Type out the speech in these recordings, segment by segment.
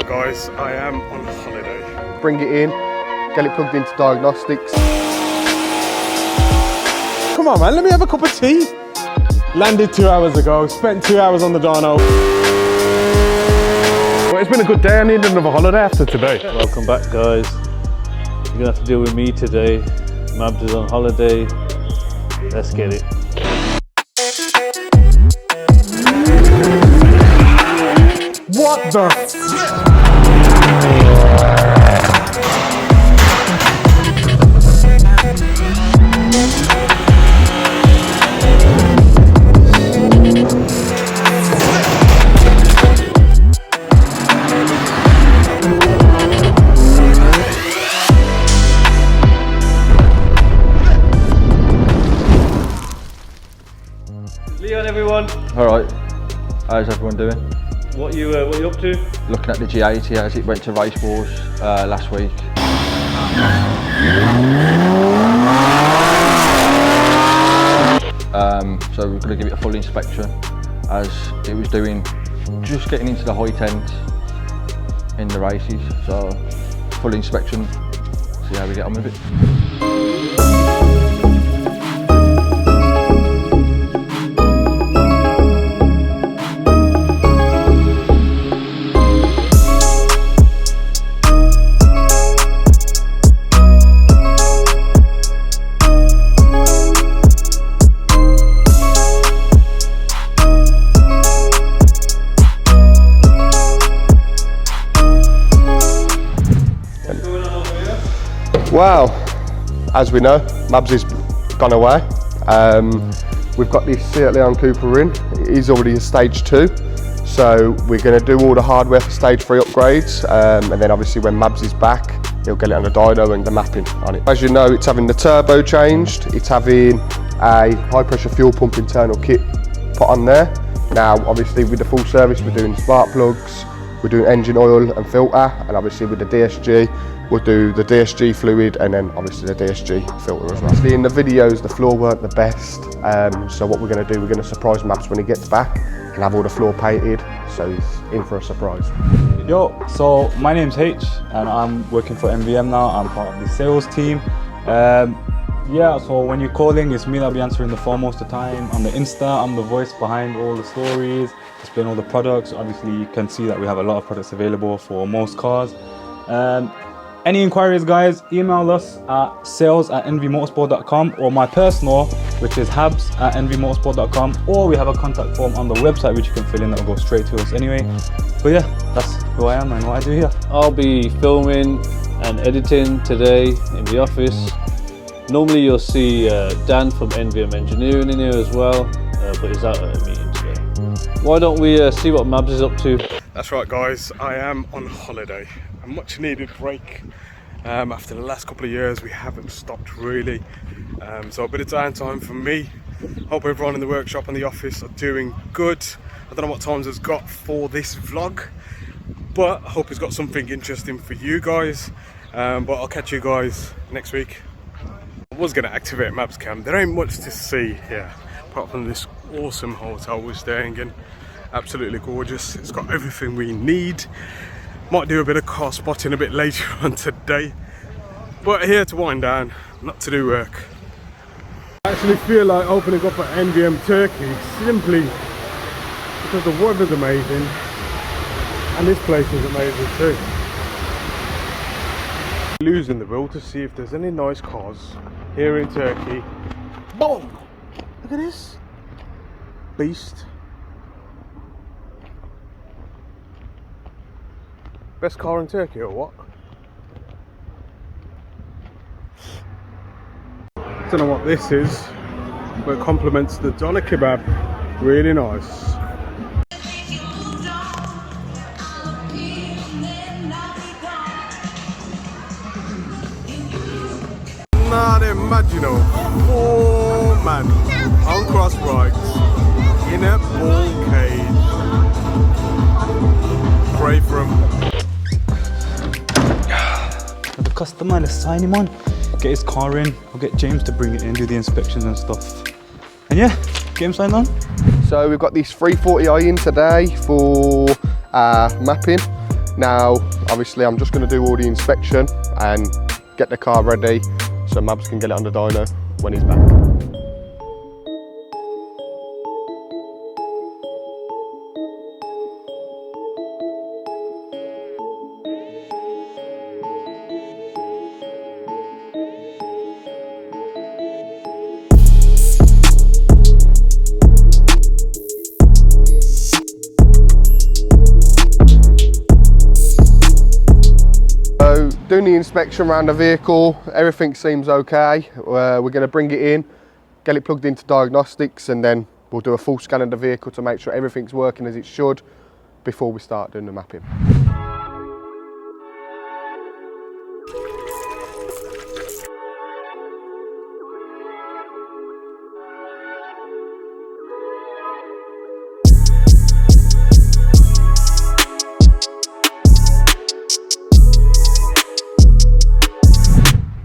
right guys, I am on holiday. Bring it in, get it plugged into diagnostics. Come on man, let me have a cup of tea. Landed 2 hours ago, spent 2 hours on the dyno. Well, it's been a good day, I need another holiday after today. Welcome back guys. You're gonna have to deal with me today. Mabz is on holiday. Let's get it. What the? Leon, everyone. All right. How's everyone doing? What you up to? Looking at the G80 as it went to race wars last week. So we're going to give it a full inspection as it was just getting into the high tens in the races. So full inspection, see how we get on with it. Wow, as we know, Mabz has gone away. We've got this Seat Leon Cupra in. It is already a stage 2, so we're going to do all the hardware for stage 3 upgrades, and then obviously when Mabz is back, he'll get it on the dyno and the mapping on it. As you know, it's having the turbo changed, it's having a high pressure fuel pump internal kit put on there. Now obviously with the full service we're doing spark plugs, we're doing engine oil and filter, and obviously with the DSG we'll do the DSG fluid and then obviously the DSG filter as well. Obviously in the videos the floor weren't the best, so what we're going to do, we're going to surprise Mabz when he gets back and have all the floor painted, so he's in for a surprise. Yo, so my name's H and I'm working for MVM now. I'm part of the sales team. Yeah, so when you're calling, it's me that'll be answering the phone most of the time. I'm the Insta, I'm the voice behind all the stories, explain all the products. Obviously you can see that we have a lot of products available for most cars. Any inquiries guys, email us at sales@nvmotorsport.com or my personal, which is habs@nvmotorsport.com, or we have a contact form on the website which you can fill in, that will go straight to us anyway. But yeah, that's who I am and what I do here. I'll be filming and editing today in the office. Normally you'll see Dan from NVM Engineering in here as well, but he's out at a meeting today. Why don't we see what Mabz is up to? That's right guys, I am on holiday. A much needed break. After the last couple of years we haven't stopped really. So a bit of downtime for me. Hope everyone in the workshop and the office are doing good. I don't know what times it's got for this vlog, but I hope it's got something interesting for you guys. But I'll catch you guys next week. I was going to activate Mabz cam. There ain't much to see here apart from this awesome hotel we're staying in. Absolutely gorgeous. It's got everything we need. Might do a bit of car spotting a bit later on today, but here to wind down, not to do work. I actually feel like opening up at NVM Turkey simply because the weather's amazing and this place is amazing too. Losing the will to see if there's any nice cars here in Turkey. Boom! Look at this beast. Best car in Turkey or what? Don't know what this is, but it complements the doner kebab. Really nice. Not imaginable. 4 man on cross bikes in a bull cage. Pray for him. The customer, let's sign him on, get his car in. I'll get James to bring it in, do the inspections and stuff. And yeah, get him signed on. So we've got this 340i in today for mapping. Now, obviously, I'm just going to do all the inspection and get the car ready so Mabz can get it on the dyno when he's back. So, doing the inspection around the vehicle, everything seems okay. We're going to bring it in, get it plugged into diagnostics, and then we'll do a full scan of the vehicle to make sure everything's working as it should before we start doing the mapping.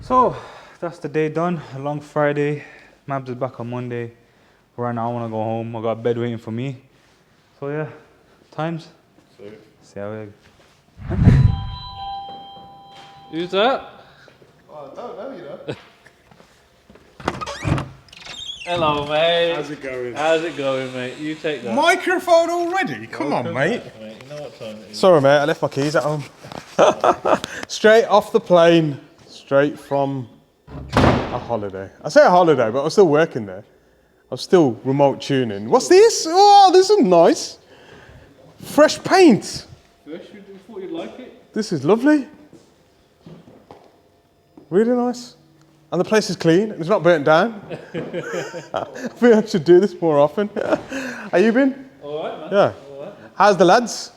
So that's the day done. A long Friday. Mabz is back on Monday. Right now I want to go home. I got bed waiting for me. So yeah, times. See how it. Who's that? Oh, I don't know, you know. Hello, mate. How's it going? How's it going, mate? You take that. Microphone already? Come on, mate. Mate, you know what time it is. Sorry, mate, I left my keys at home. Straight off the plane, straight from a holiday. I say a holiday, but I was still working there. I was still remote tuning. What's this? Oh, this is nice. Fresh paint. Fresh, you thought you'd like it? This is lovely. Really nice. And the place is clean. It's not burnt down. I think I should do this more often. How you been? All right, man. Yeah. All right. How's the lads?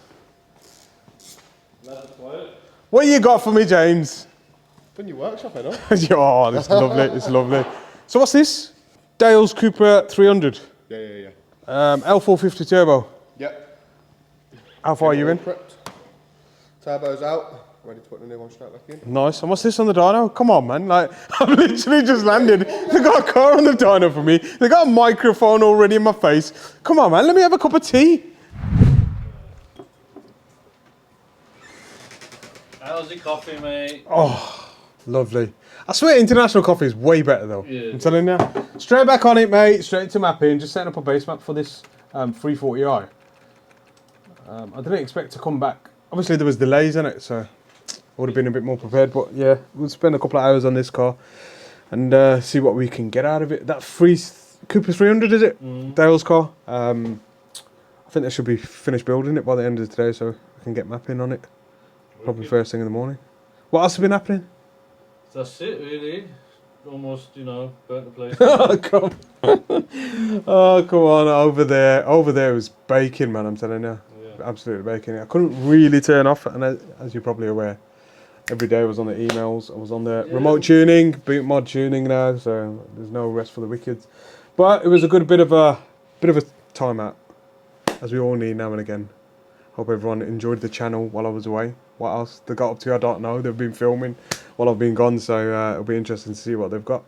That's quiet. What you got for me, James? In your workshop, I know. Oh, this is lovely. It's lovely. So what's this? Dale's Cupra 300. Yeah. L450 turbo. Yep. How far are you in? Prepped. Turbo's out. Ready to put the new one straight back in. Nice. And what's this on the dyno? Come on, man. Like, I've literally just landed. They got a car on the dyno for me. They got a microphone already in my face. Come on, man. Let me have a cup of tea. How's the coffee, mate? Oh, lovely. I swear international coffee is way better though. Yeah. I'm telling you. Straight back on it, mate. Straight to mapping. Just setting up a base map for this 340i. I didn't expect to come back. Obviously there was delays in it, so I would have been a bit more prepared. But yeah, we'll spend a couple of hours on this car and see what we can get out of it. That Cupra 300, is it? Dale's car. I think they should be finished building it by the end of today, so I can get mapping on it. Probably first thing in the morning. What else has been happening? That's it, really. Almost, you know, burnt the place. Oh, come on. Oh, come on. Over there was baking, man, I'm telling you. Yeah. Absolutely baking. I couldn't really turn off, and as you're probably aware, every day I was on the emails, I was on the remote tuning, boot mod tuning now, so there's no rest for the wicked. But it was a good bit of a time out, as we all need now and again. Hope everyone enjoyed the channel while I was away. What else they got up to, I don't know. They've been filming while I've been gone, so it'll be interesting to see what they've got.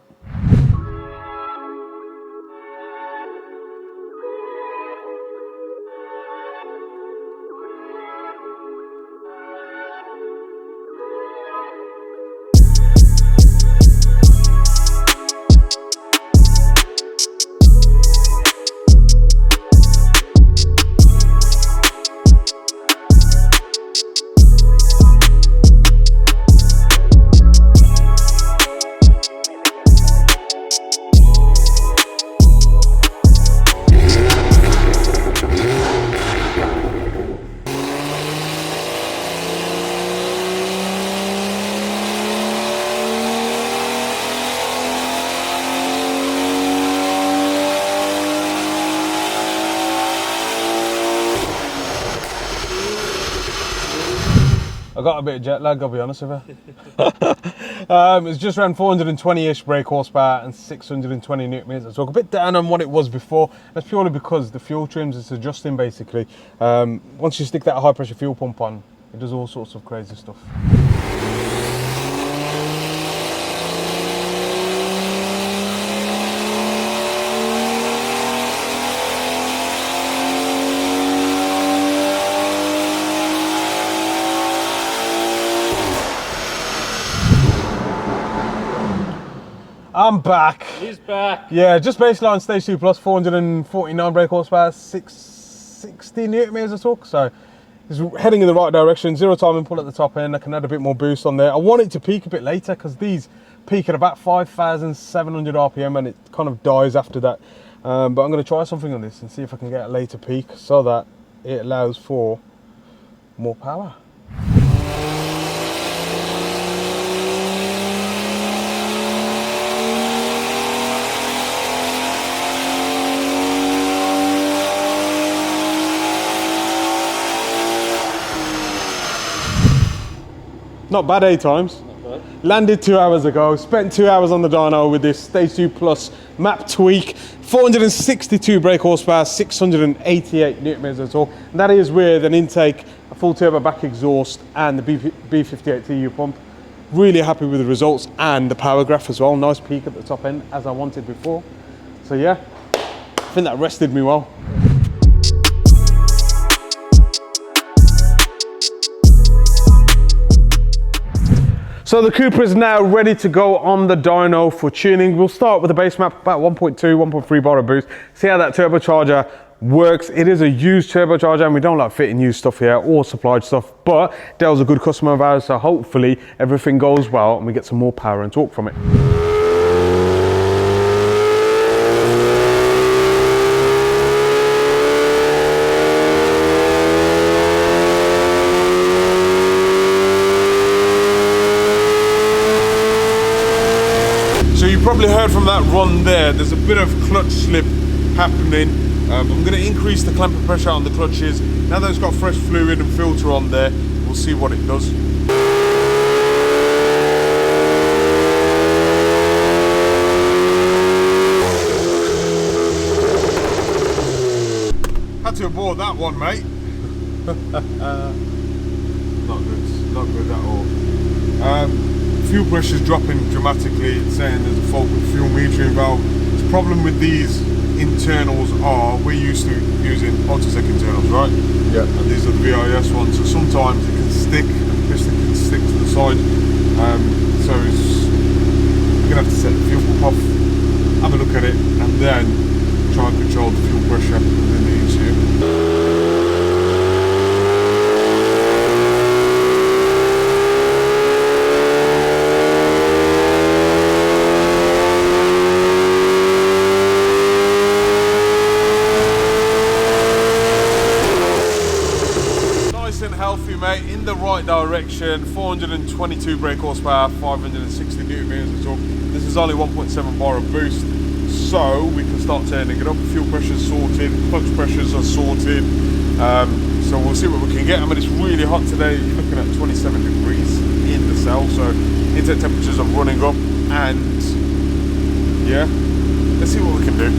I got a bit of jet lag, I'll be honest with you. It's just around 420-ish brake horsepower and 620 newton meters. So a bit down on what it was before. That's purely because the fuel trims, it's adjusting basically. Once you stick that high pressure fuel pump on, it does all sorts of crazy stuff. I'm back. He's back. Yeah, just baseline stage 2 plus, 449 brake horsepower, 660 newton meters of torque. So it's heading in the right direction. Zero timing pull at the top end. I can add a bit more boost on there. I want it to peak a bit later because these peak at about 5,700 RPM and it kind of dies after that. But I'm going to try something on this and see if I can get a later peak so that it allows for more power. Not bad 8 times. Not bad. Landed 2 hours ago, spent 2 hours on the dyno with this Stage 2 Plus map tweak, 462 brake horsepower, 688 newton meters of torque. And that is with an intake, a full turbo back exhaust and the B58 TU pump. Really happy with the results and the power graph as well. Nice peak at the top end as I wanted before. So yeah, I think that rested me well. So the Cupra is now ready to go on the dyno for tuning. We'll start with the base map, about 1.2, 1.3 bar of boost. See how that turbocharger works. It is a used turbocharger and we don't like fitting used stuff here or supplied stuff, but Dell's a good customer of ours, so hopefully everything goes well and we get some more power and torque from it. So you probably heard from that run there's a bit of clutch slip happening. I'm going to increase the clamper pressure on the clutches. Now that it's got fresh fluid and filter on there, we'll see what it does. Had to abort that one, mate. Not good at all. Fuel pressure's dropping dramatically. It's saying there's a fault with fuel metering valve. The problem with these internals are, we're used to using Autosec internals, right? Yeah. And these are the VIS ones, so sometimes it can stick, and the piston can stick to the side. So you're gonna have to set the fuel pump off, have a look at it, and then try and control the fuel pressure within the ECU. Healthy, mate, in the right direction. 422 brake horsepower, 560 newton meters of torque. This is only 1.7 bar of boost, so we can start turning it up. Fuel pressure's sorted, clutch pressures are sorted, so we'll see what we can get. I mean, it's really hot today. You're looking at 27 degrees in the cell, so intake temperatures are running up, and yeah, let's see what we can do.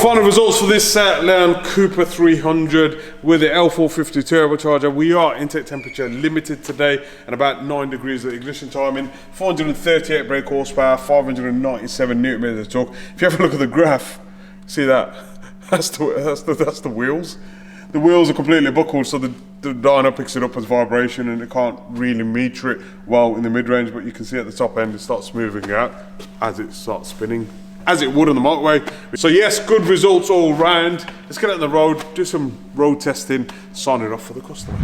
Final results for this Land Cupra 300 with the L450 turbocharger. We are intake temperature limited today and about 9 degrees at ignition timing. 438 brake horsepower, 597 newton meters of torque. If you have a look at the graph, see that? That's the wheels. The wheels are completely buckled, so the dyno picks it up as vibration and it can't really meter it well in the mid-range, but you can see at the top end it starts smoothing out as it starts spinning, as it would on the motorway. So yes, good results all round. Let's get out on the road, do some road testing, sign it off for the customer.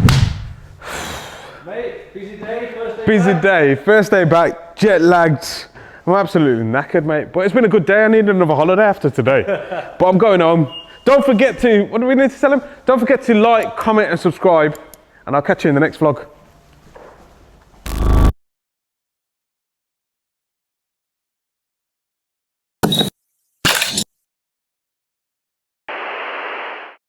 Mate, busy day, first day Busy back. day, first day back, jet lagged. I'm absolutely knackered, mate, but it's been a good day. I need another holiday after today, but I'm going home. Don't forget to, what do we need to tell them? Don't forget to like, comment and subscribe, and I'll catch you in the next vlog.